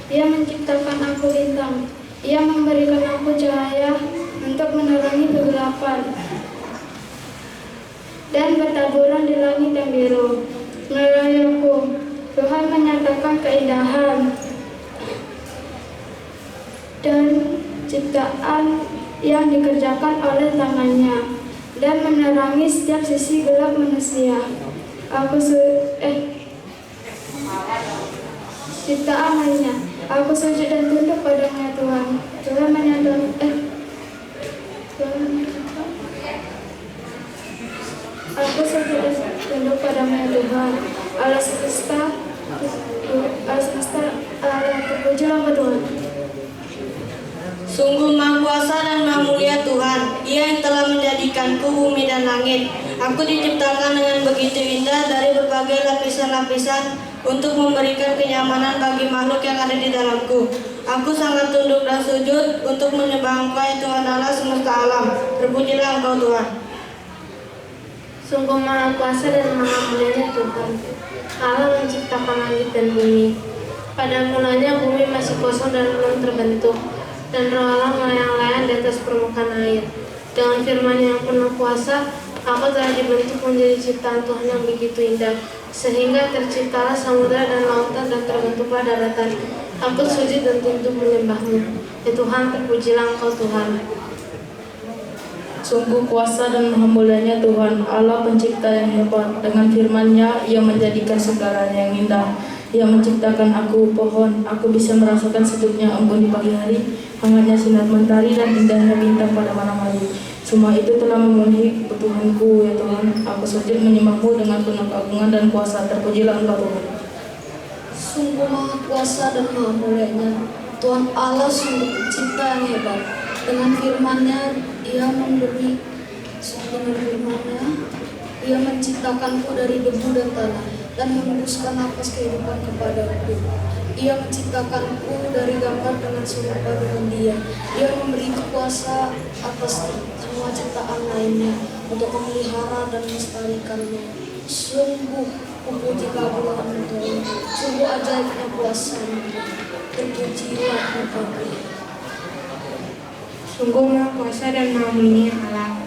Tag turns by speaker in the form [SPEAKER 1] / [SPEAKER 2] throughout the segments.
[SPEAKER 1] Ia menciptakan aku bintang. Ia memberikan aku cahaya untuk menerangi kegelapan dan bertaburan di langit yang biru. Melalui aku, Tuhan menyatakan keindahan dan ciptaan yang dikerjakan oleh tangannya dan menerangi setiap sisi gelap manusia. Ciptaan lainnya. Aku sujud dan tunduk padanya Tuhan. Tuhan menyatakan Aku sujud dan tunduk padamu Tuhan. Allah semesta, Allah terpujilah Tuhan.
[SPEAKER 2] Sungguh Maha Kuasa dan Maha Mulia Tuhan, Ia yang telah menjadikanku bumi dan langit. Aku diciptakan dengan begitu indah dari berbagai lapisan-lapisan untuk memberikan kenyamanan bagi makhluk yang ada di dalamku. Aku sangat tunduk dan sujud untuk menyembah Engkau ya Tuhan Allah semesta alam. Terpujilah Engkau Tuhan.
[SPEAKER 1] Sungguh Maha Kuasa dan Maha Mulia Tuhan, Allah menciptakan langit dan bumi. Pada mulanya bumi masih kosong dan belum terbentuk, dan Roh Allah melayang-layang di atas permukaan air. Dengan firman yang penuh kuasa, aku telah dibentuk menjadi ciptaan Tuhan yang begitu indah, sehingga terciptalah samudera dan lautan dan terbentuklah daratan. Aku sujud dan tunduk menyembahmu. Ya Tuhan, terpujilah Engkau Tuhan.
[SPEAKER 3] Sungguh kuasa dan maha mulianya Tuhan, Allah pencipta yang hebat. Dengan firman-Nya, Ia menjadikan segalanya yang indah. Ia menciptakan aku pohon, aku bisa merasakan sedupnya embun di pagi hari, hangatnya sinar mentari dan indahnya bintang pada malam hari. Semua itu telah memenuhi kebutuhanku ya Tuhan. Aku sujud menyembahmu dengan penuh keagungan dan kuasa. Terpujilah Engkau Tuhan.
[SPEAKER 4] Sungguh Maha Kuasa dan Maha Mulianya Tuhan Allah, sungguh pencipta yang hebat. Dengan firman-Nya Ia menciptakanku dari debu dan tanah dan menembuskan napas kehidupan kepadaku. Ia menciptakanku dari gambar dengan serupa dengan Dia. Ia memberiku kuasa atas semua ciptaan lainnya untuk memelihara dan melestarikannya. Sungguh puji keagungan Tuhan, sungguh ajaibnya kuasa-Nya. Terpujilah Engkau.
[SPEAKER 1] Sungguh Maha Kuasa dan Maha Mulia Allah.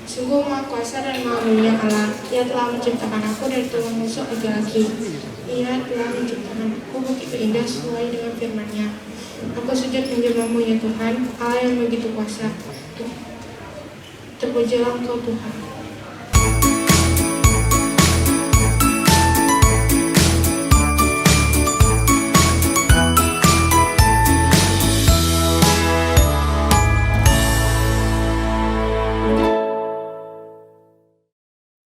[SPEAKER 1] Sungguh Maha Kuasa dan Maha Mulia Allah. Ia telah menciptakan aku dari tulang rusuk laki-laki. Ia telah menciptakan aku begitu indah sesuai dengan firman-Nya. Aku sujud menyembahmu ya Tuhan, Allah yang begitu kuasa. Terpujilah Engkau Tuhan.